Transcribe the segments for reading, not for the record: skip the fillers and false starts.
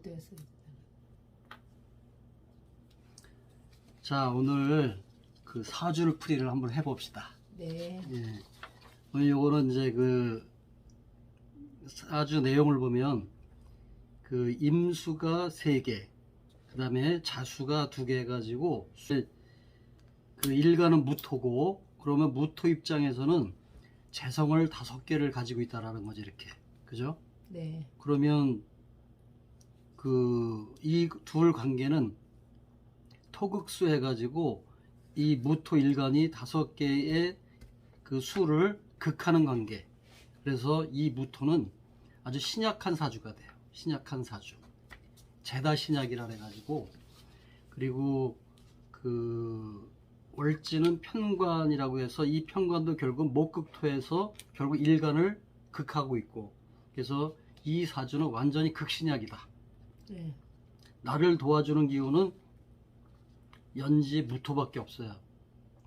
됐어요. 자, 오늘 그 사주를 풀이를 한번 해봅시다. 네. 예. 오늘 요거는 이제 그 사주 내용을 보면 그 임수가 3개, 그 다음에 자수가 2개 해가지고 그 일간은 무토고, 그러면 무토 입장에서는 재성을 5개를 가지고 있다라는 거죠, 이렇게. 그죠? 네. 그러면 그 이 둘 관계는 토극수 해가지고 이 무토 일간이 5개의 그 수를 극하는 관계. 그래서 이 무토는 아주 신약한 사주가 돼요. 신약한 사주. 제다 신약이라 해가지고, 그리고 그 월지는 편관이라고 해서 이 편관도 결국 목극토에서 결국 일간을 극하고 있고, 그래서 이 사주는 완전히 극신약이다. 네. 나를 도와주는 기운은 연지 무토밖에 없어요.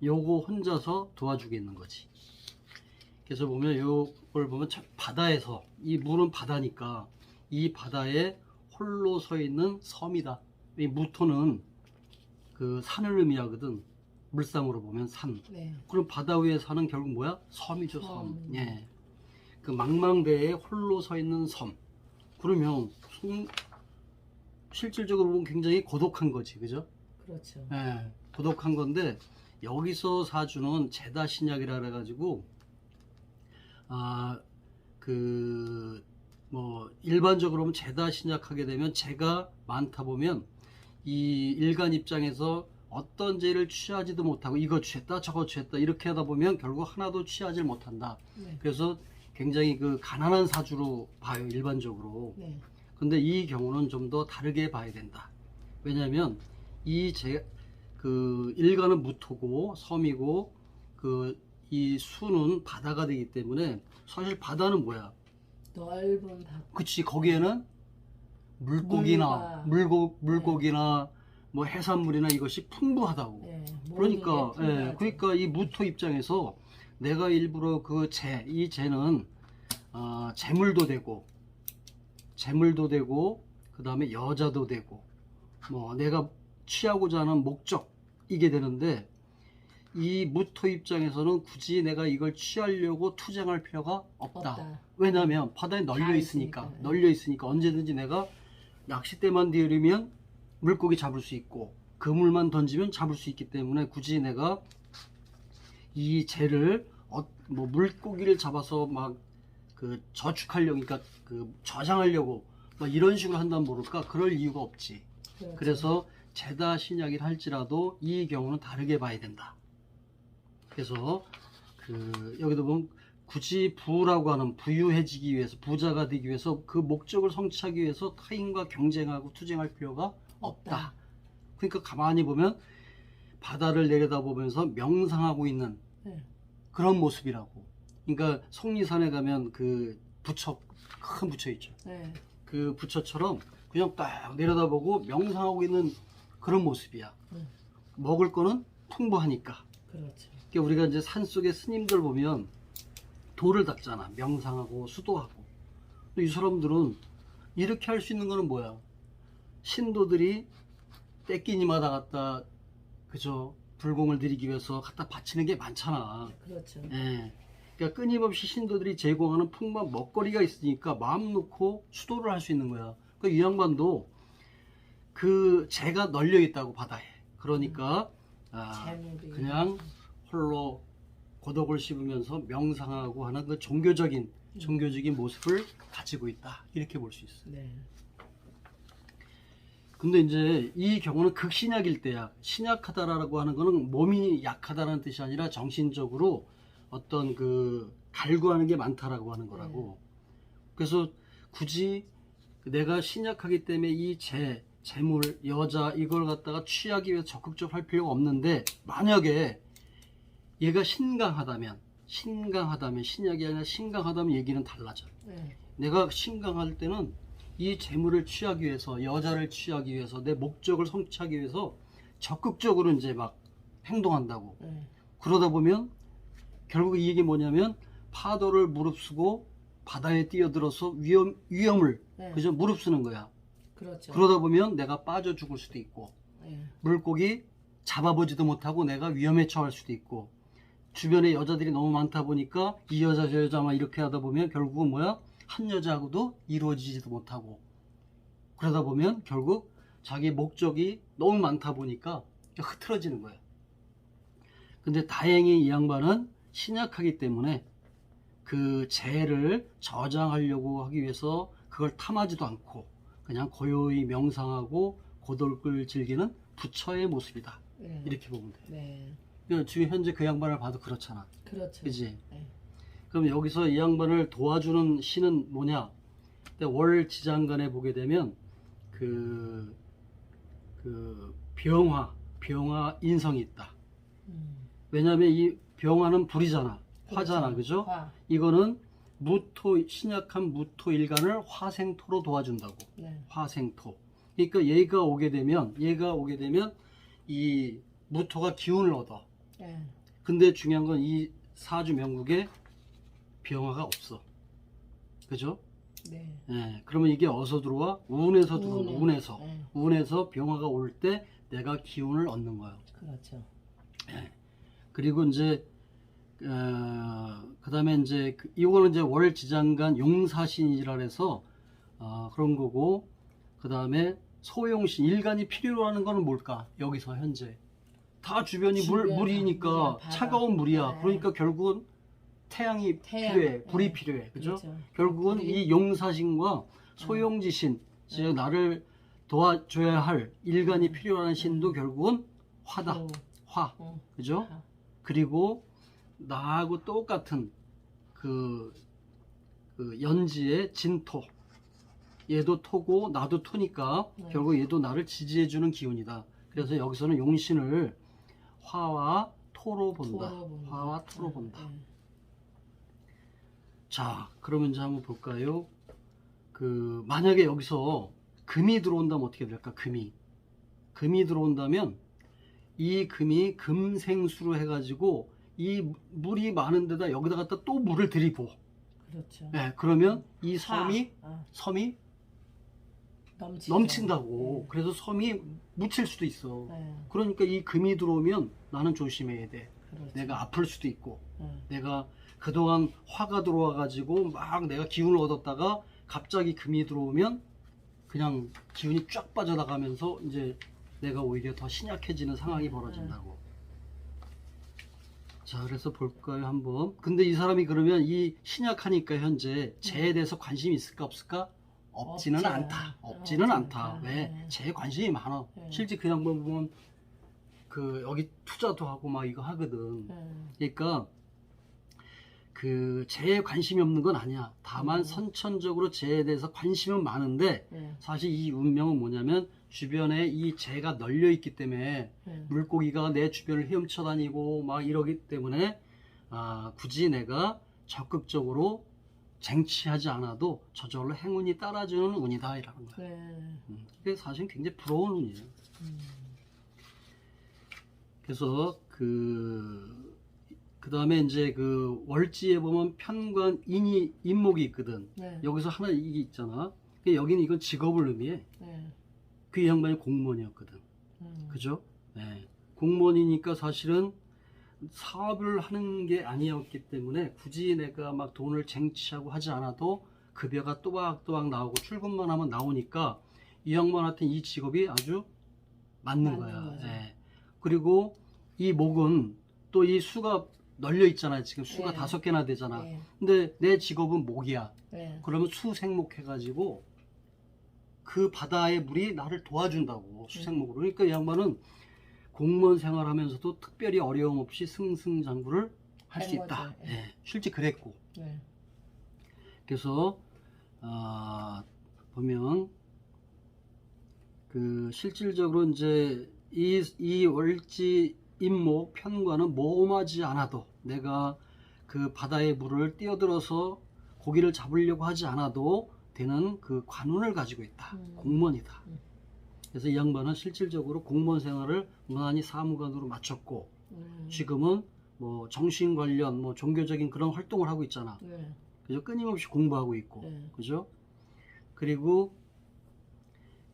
요거 혼자서 도와주겠는 거지. 그래서 보면 요걸 보면 바다에서, 이 물은 바다니까 이 바다에 홀로 서 있는 섬이다. 이 무토는 그 산을 의미하거든. 물상으로 보면 산. 네. 그럼 바다 위에 사는 결국 뭐야? 섬이죠, 섬. 섬. 예. 그 망망대해에 홀로 서 있는 섬. 그러면 실질적으로 보면 굉장히 고독한 거지, 그죠? 그렇죠. 예, 고독한 건데, 여기서 사주는 제다 신약이라 그래가지고, 일반적으로 보면 제다 신약하게 되면 재가 많다 보면 이 일간 입장에서 어떤 재를 취하지도 못하고 이거 취했다 저거 취했다 이렇게 하다 보면 결국 하나도 취하지 못한다. 네. 그래서 굉장히 그 가난한 사주로 봐요, 일반적으로. 네. 근데 이 경우는 좀 더 다르게 봐야 된다. 왜냐하면 그 일간은 무토고 섬이고 이 수는 바다가 되기 때문에, 사실 바다는 뭐야? 넓은 바다. 그치, 거기에는 물고기나 물고기나 뭐 해산물이나 이것이 풍부하다고. 네. 그러니까 모든 게 그러니까 이 무토 입장에서 내가 일부러 이 재는 재물도 되고 그 다음에 여자도 되고 뭐 내가 취하고자 하는 목적이게 되는데, 이 무토 입장에서는 굳이 내가 이걸 취하려고 투쟁할 필요가 없다. 왜냐하면 바다에 널려 있으니까. 언제든지 내가 낚싯대만 들이면 물고기 잡을 수 있고 그물만 던지면 잡을 수 있기 때문에, 굳이 내가 이 재를 물고기를 잡아서 막 그 저축하려고, 그러니까 그 저장하려고 막 이런 식으로 한다면 모를까? 그럴 이유가 없지. 그렇죠. 그래서 제다 신약이라 할지라도 이 경우는 다르게 봐야 된다. 그래서 여기도 보면 굳이 부라고 하는, 부유해지기 위해서, 부자가 되기 위해서, 그 목적을 성취하기 위해서 타인과 경쟁하고 투쟁할 필요가 없다. 그러니까 가만히 보면 바다를 내려다보면서 명상하고 있는 네. 그런 모습이라고. 그러니까 속리산에 가면 그 큰 부처 있죠. 네. 그 부처처럼 그냥 딱 내려다보고 명상하고 있는 그런 모습이야. 먹을 거는 풍부하니까. 그렇죠. 그러니까 우리가 이제 산속에 스님들 보면 돌을 닦잖아. 명상하고 수도하고. 근데 이 사람들은 이렇게 할 수 있는 거는 뭐야? 신도들이 떼끼니마다 갖다, 그죠? 불공을 드리기 위해서 갖다 바치는 게 많잖아. 그렇죠. 예. 그러니까 끊임없이 신도들이 제공하는 풍부한 먹거리가 있으니까 마음 놓고 수도를 할 수 있는 거야. 그 이 양반도 그 재가 널려 있다고, 바다에. 그러니까 재물이. 그냥 홀로 고독을 씹으면서 명상하고 하는 그 종교적인 모습을 가지고 있다, 이렇게 볼 수 있어. 네. 근데 이제 이 경우는 극신약일 때야. 신약하다라고 하는 거는 몸이 약하다는 뜻이 아니라 정신적으로 어떤 그 갈구하는 게 많다라고 하는 거라고. 그래서 굳이 내가 신약하기 때문에 이 재물, 여자 이걸 갖다가 취하기 위해서 적극적으로 할 필요가 없는데, 만약에 얘가 신강하다면 신약이 아니라 신강하다면 얘기는 달라져. 네. 내가 신강할 때는 이 재물을 취하기 위해서, 여자를 취하기 위해서, 내 목적을 성취하기 위해서 적극적으로 이제 막 행동한다고. 네. 그러다 보면 결국 이 얘기 뭐냐면, 파도를 무릅쓰고 바다에 뛰어들어서 위험을 네. 그죠? 무릅쓰는 거야. 그렇죠. 그러다 보면 내가 빠져 죽을 수도 있고 예. 물고기 잡아보지도 못하고 내가 위험에 처할 수도 있고 주변에 여자들이 너무 많다 보니까 이 여자 저 여자만 이렇게 하다 보면 결국은 뭐야? 한 여자하고도 이루어지지도 못하고 그러다 보면 결국 자기 목적이 너무 많다 보니까 흐트러지는 거예요. 근데 다행히 이 양반은 신약하기 때문에 그 재를 저장하려고 하기 위해서 그걸 탐하지도 않고 그냥 고요히 명상하고 고독을 즐기는 부처의 모습이다. 예. 이렇게 보면 돼. 네. 지금 현재 그 양반을 봐도 그렇잖아. 그렇죠. 그지? 네. 그럼 여기서 이 양반을 도와주는 신은 뭐냐? 월지장간에 보게 되면 그 병화 인성이 있다. 왜냐하면 이 병화는 불이잖아. 화잖아. 그죠? 화. 이거는 신약한 무토일간을 화생토로 도와준다고. 네. 화생토. 그러니까 얘가 오게 되면 이 무토가 기운을 얻어. 예. 근데 중요한 건 이 사주 명국에 병화가 없어. 그죠? 네. 예. 그러면 이게 어디서 들어와? 운에서 들어온다. 운에서. 네. 운에서 병화가 올 때 내가 기운을 얻는 거예요. 그렇죠. 예. 그리고 이제 그다음에 이제 이거는 이제 월지장간 용사신이라 해서 그런 거고 그다음에 소용신 일간이 필요로 하는 거는 뭘까? 여기서 현재 다 주변이 물이니까 물이야, 바다. 차가운 물이야. 네. 그러니까 결국은 태양이 필요해. 불이 네. 필요해. 그죠? 그렇죠. 결국은 불이. 이 용사신과 소용지신 즉 나를 도와줘야 할 일간이 필요한 신도 결국은 화다. 어. 화. 어. 그죠? 화. 그리고 나하고 똑같은 그 연지의 진토. 얘도 토고 나도 토니까 네. 결국 얘도 나를 지지해주는 기운이다. 그래서 여기서는 용신을 화와 토로 본다. 화와 토로 본다. 네. 자, 그러면 이제 한번 볼까요? 만약에 여기서 금이 들어온다면 어떻게 될까? 금이 들어온다면 이 금이 금생수로 해가지고 이 물이 많은 데다 여기다 갖다 또 물을 들이부어. 그렇죠. 네, 그러면 이 화. 섬이 넘치죠. 넘친다고. 네. 그래서 섬이 묻힐 수도 있어. 네. 그러니까 이 금이 들어오면 나는 조심해야 돼. 그렇죠. 내가 아플 수도 있고. 네. 내가 그동안 화가 들어와 가지고 막 내가 기운을 얻었다가 갑자기 금이 들어오면 그냥 기운이 쫙 빠져나가면서 이제 내가 오히려 더 신약해지는 상황이 벌어진다고. 자, 그래서 볼까요 한번. 근데 이 사람이 그러면 이 신약하니까 현재 재에 대해서 관심이 있을까 없을까? 없지는 없지. 않다. 없지는 없지는 않다. 않다. 왜? 네. 재에 관심이 많아. 네. 실제 그 양반 보면 여기 투자도 하고 막 이거 하거든. 그러니까 재에 관심이 없는 건 아니야. 다만 선천적으로 재에 대해서 관심은 많은데 사실 이 운명은 뭐냐면 주변에 이 재가 널려 있기 때문에 물고기가 내 주변을 헤엄쳐 다니고 막 이러기 때문에 굳이 내가 적극적으로 쟁취하지 않아도 저절로 행운이 따라주는 운이다 이라는 거야. 이게 사실 굉장히 부러운 운이에요. 그래서 그 다음에 이제 월지에 보면 편관 인목이 있거든. 여기서 하나 이게 있잖아. 여기는 이건 직업을 의미해. 그 양반이 공무원이었거든. 그죠? 네. 공무원이니까 사실은 사업을 하는 게 아니었기 때문에 굳이 내가 막 돈을 쟁취하고 하지 않아도 급여가 또박또박 나오고 출근만 하면 나오니까 이 양반한테 이 직업이 아주 맞는 거야. 네. 그리고 이 목은 또 이 수가 널려 있잖아요. 지금 수가 5개나 되잖아. 근데 내 직업은 목이야. 그러면 수생목 해가지고 그 바다의 물이 나를 도와준다고 수생목으로. 그러니까 이 양반은 공무원 생활하면서도 특별히 어려움 없이 승승장구를 할 수 있다. 실제 그랬고. 그래서 보면 실질적으로 이제 이 월지 임목 편과는 모험하지 않아도 내가 그 바다의 물을 뛰어들어서 고기를 잡으려고 하지 않아도 되는 그 관운을 가지고 있다. 공무원이다. 그래서 이 양반은 실질적으로 공무원 생활을 무난히 사무관으로 마쳤고 지금은 뭐 정신 관련 뭐 종교적인 그런 활동을 하고 있잖아. 그죠? 끊임없이 공부하고 있고. 그죠? 그리고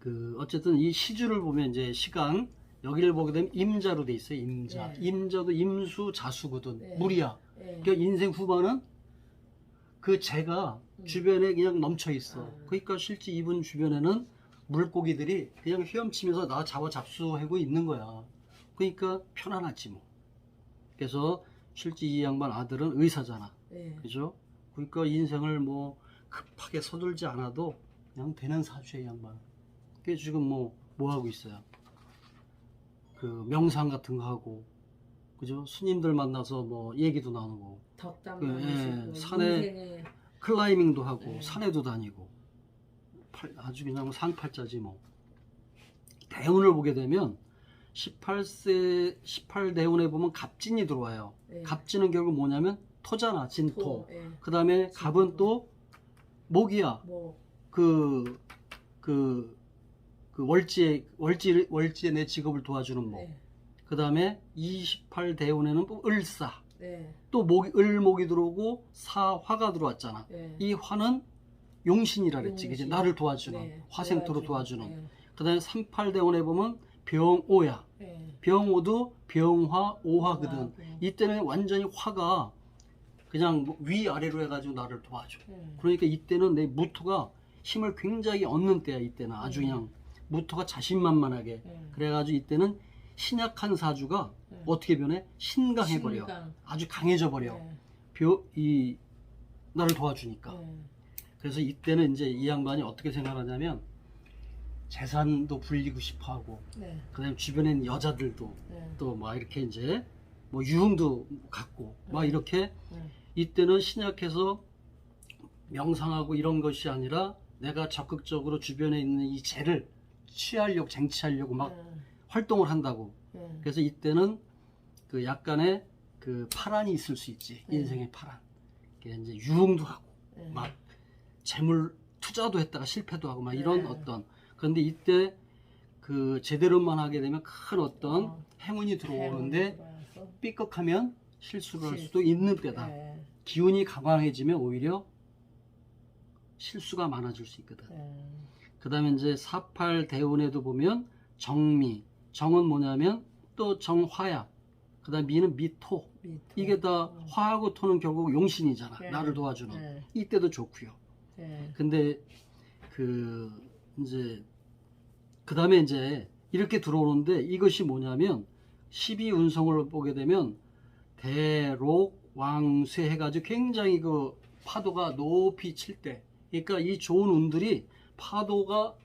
그 어쨌든 이 시주를 보면 이제 시간 여기를 보게 되면 임자로 돼 있어요. 임자. 네. 임자도 임수 자수거든. 네. 물이야. 예. 그러니까 인생 후반은 그 재가 주변에 그냥 넘쳐 있어. 아. 그러니까 실제 이분 주변에는 물고기들이 그냥 헤엄치면서 나 잡아 잡수하고 있는 거야. 그러니까 편안하지 뭐. 그래서 실제 이 양반 아들은 의사잖아. 예. 그죠? 그러니까 인생을 뭐 급하게 서둘지 않아도 그냥 되는 사주의 양반. 그게 지금 뭐 하고 있어요? 그 명상 같은 거 하고, 그죠? 스님들 만나서 뭐 얘기도 나누고, 덕담 그, 나누시고 산에 인생에 클라이밍도 하고, 네. 산에도 다니고, 아주 그냥 상팔자지 뭐. 대운을 보게 되면 18대운에 보면 갑진이 들어와요. 예. 갑진은 결국 뭐냐면 토잖아, 진토. 토, 예. 그 다음에 갑은 또 목이야. 뭐 그 월지에 내 직업을 도와주는 목. 네. 그 다음에 28대운에는 또 을사. 네. 또 을목이 들어오고 사화가 들어왔잖아. 네. 이 화는 용신이라 그랬지. 그지? 용신. 나를 도와주는, 네. 화생토로 도와주는. 도와주는. 그 다음에 38대운에 보면 병오야. 네. 병오도 병화, 오화거든. 오화고. 이때는 완전히 화가 그냥 뭐 위아래로 해가지고 나를 도와줘. 네. 그러니까 이때는 내 무토가 힘을 굉장히 얻는 때야. 이때는 아주 그냥 무토가 자신만만하게. 네. 그래가지고 이때는 신약한 사주가 네. 어떻게 변해? 신강해버려. 신강. 아주 강해져 버려. 네. 나를 도와주니까. 네. 그래서 이때는 이제 이 양반이 어떻게 생각하냐면 재산도 불리고 싶어하고, 네. 그다음에 주변에 있는 여자들도 네. 또 막 이렇게 이제 뭐 유흥도 갖고 막 이렇게 네. 이때는 신약해서 명상하고 이런 것이 아니라 내가 적극적으로 주변에 있는 이 재를 취하려고 쟁취하려고 막 네. 활동을 한다고. 네. 그래서 이때는 그 약간의 그 파란이 있을 수 있지. 네. 인생의 파란. 그게 이제 유흥도 하고 네. 막 재물 투자도 했다가 실패도 하고 막 이런 네. 어떤. 그런데 이때 그 제대로만 하게 되면 큰 어떤 행운이 들어오는데 들어와서. 삐걱하면 실수를 할 실수. 수도 있는 때다. 네. 기운이 강황해지면 오히려 실수가 많아질 수 있거든. 네. 그 다음에 이제 48대운에도 보면 정미. 정은 뭐냐면 또 정화야. 그 다음 미는 미토. 미토. 이게 다 화하고 토는 결국 용신이잖아. 네. 나를 도와주는. 네. 이때도 좋고요. 네. 근데 이제 그 다음에 이제 이렇게 들어오는데 이것이 뭐냐면 12운성을 보게 되면 대록 왕쇠 해가지고 굉장히 그 파도가 높이 칠 때, 그러니까 이 좋은 운들이 파도가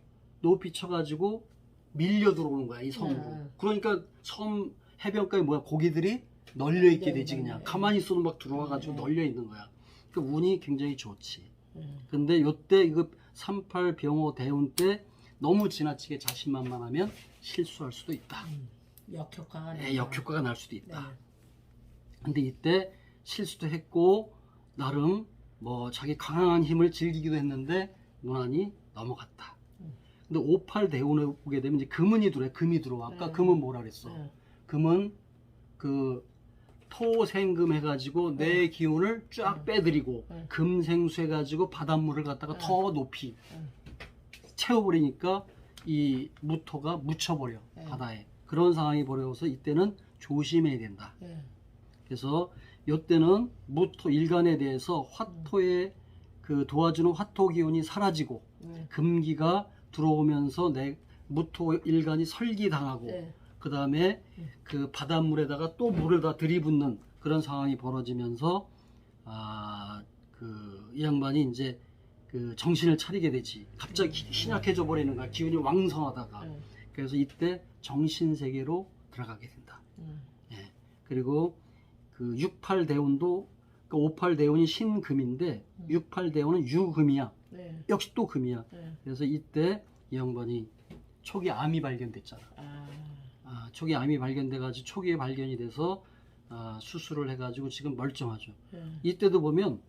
높이 쳐가지고 밀려 들어오는 거야, 이 섬으로. 그러니까 섬 해변가에 뭐야, 고기들이 널려 있게 되지. 그냥 가만히 있어도 막 들어와가지고 널려 있는 거야. 그 운이 굉장히 좋지. 근데 요때 이거 38병호 대운 때 너무 지나치게 자신만만하면 실수할 수도 있다. 역효과가 네, 역효과가 날 수도 있다. 네. 근데 이때 실수도 했고 나름 뭐 자기 강한 힘을 즐기기도 했는데 무난히 넘어갔다. 근데 58 대운에 보게 되면 이제 금이 들어와. 아까 네. 금은 뭐라 그랬어? 네. 금은 그 토생금 해가지고 내 기운을 쫙 빼드리고 네. 금생수 해가지고 바닷물을 갖다가 네. 더 높이 네. 채워버리니까 이 무토가 묻혀버려. 네. 바다에. 그런 상황이 벌어져서 이때는 조심해야 된다. 네. 그래서 이때는 무토 일간에 대해서 화토의 그 도와주는 화토 기운이 사라지고 네. 금기가 들어오면서 내 무토 일간이 설기당하고 네. 그 다음에 그 바닷물에다가 또 물을 다 들이붓는 그런 상황이 벌어지면서 이 양반이 이제 그 정신을 차리게 되지. 갑자기 신약해져 버리는 거야. 기운이 왕성하다가. 네. 그래서 이때 정신 세계로 들어가게 된다. 예. 그리고 그 68대운도 그 58대운이 신금인데 68대운은 유금이야. 네. 역시 또 금이야. 네. 그래서 이때 이 양반이 초기 암이 발견됐잖아. 초기 암이 발견돼가지고 초기에 발견이 돼서 수술을 해가지고 지금 멀쩡하죠. 네. 이때도 보면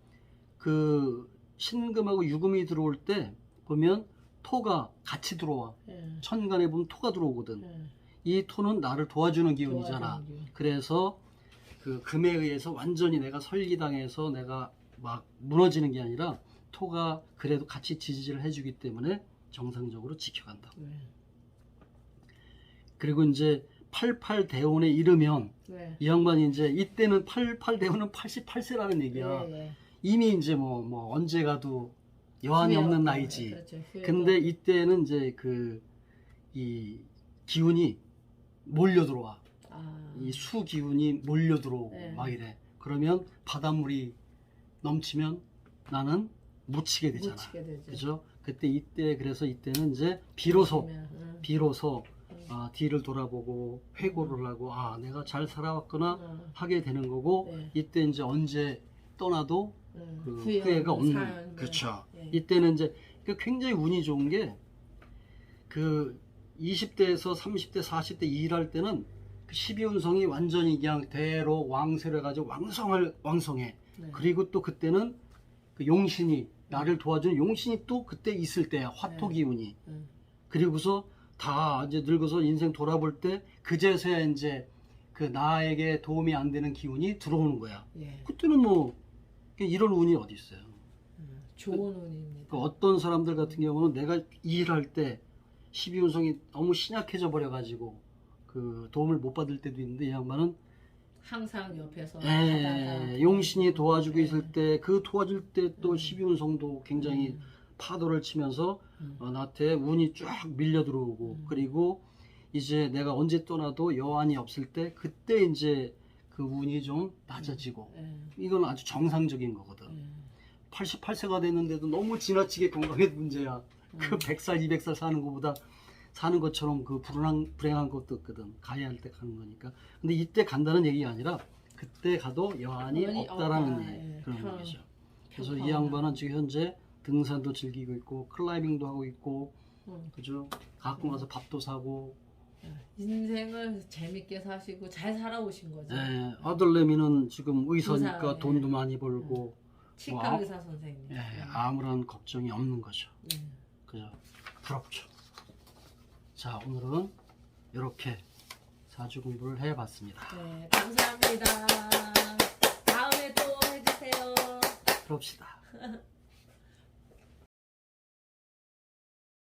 그 신금하고 유금이 들어올 때 보면 토가 같이 들어와. 네. 천간에 보면 토가 들어오거든. 네. 이 토는 나를 도와주는 기운이잖아. 도와주는 기운. 그래서 그 금에 의해서 완전히 내가 설기당해서 내가 막 무너지는 게 아니라 토가 그래도 같이 지지를 해주기 때문에 정상적으로 지켜간다. 네. 그리고 이제 88대운에 이르면 네. 이 양반이 이제 이때는 88대운은 88세라는 얘기야. 예, 예. 이미 이제 뭐 언제 가도 여한이 후회 없는 없고, 나이지. 그렇죠. 후회도 근데 이때는 이제 이 기운이 몰려 들어와. 이 수 기운이 몰려 들어오고 네. 막 이래. 그러면 바닷물이 넘치면 나는 묻히게 되잖아. 묻히게 되죠. 그죠? 그래서 이때는 이제 비로소 뒤를 돌아보고 회고를 하고 내가 잘 살아왔구나 하게 되는 거고 네. 이때 이제 언제 떠나도 그 후회 후회가 없는 없는 삶. 그렇죠. 네. 이때는 이제 굉장히 운이 좋은 게 그 20대에서 30대, 40대 일할 때는 그 12운성이 완전히 그냥 대로 왕세를 해가지고 왕성해. 네. 그리고 또 그때는 그 용신이 나를 도와주는 용신이 또 그때 있을 때야. 화토 네. 기운이. 그리고서 다 이제 늙어서 인생 돌아볼 때 그제서야 이제 그 나에게 도움이 안 되는 기운이 들어오는 거야. 예. 그때는 뭐 이런 운이 어디 있어요. 좋은 운입니다. 그 어떤 사람들 같은 경우는 내가 일할 때 12운성이 너무 신약해져 버려가지고 그 도움을 못 받을 때도 있는데 이 양반은 항상 옆에서 용신이 도와주고 예. 있을 때 그 도와줄 때 또 12운성도 굉장히 파도를 치면서 나한테 운이 쫙 밀려 들어오고 그리고 이제 내가 언제 떠나도 여한이 없을 때 그때 이제 그 운이 좀 낮아지고 이건 아주 정상적인 거거든. 88세가 됐는데도 너무 지나치게 건강에 문제야. 그 100살, 200살 사는 것보다 사는 것처럼 그 불행한 것도 없거든. 가야 할 때 가는 거니까. 근데 이때 간다는 얘기가 아니라 그때 가도 여한이 없다라는 그런 얘기죠. 그래서 이 양반은 지금 현재 등산도 즐기고 있고 클라이밍도 하고 있고 그죠? 가끔 와서 밥도 사고 인생을 재밌게 사시고 잘 살아오신 거죠. 아들내미는 지금 의사니까 의사, 돈도 많이 벌고 치과 의사 선생님. 아무런 걱정이 없는 거죠. 그죠? 부럽죠. 자, 오늘은 이렇게 사주 공부를 해봤습니다. 네, 감사합니다. 다음에 또 해주세요. 그럽시다.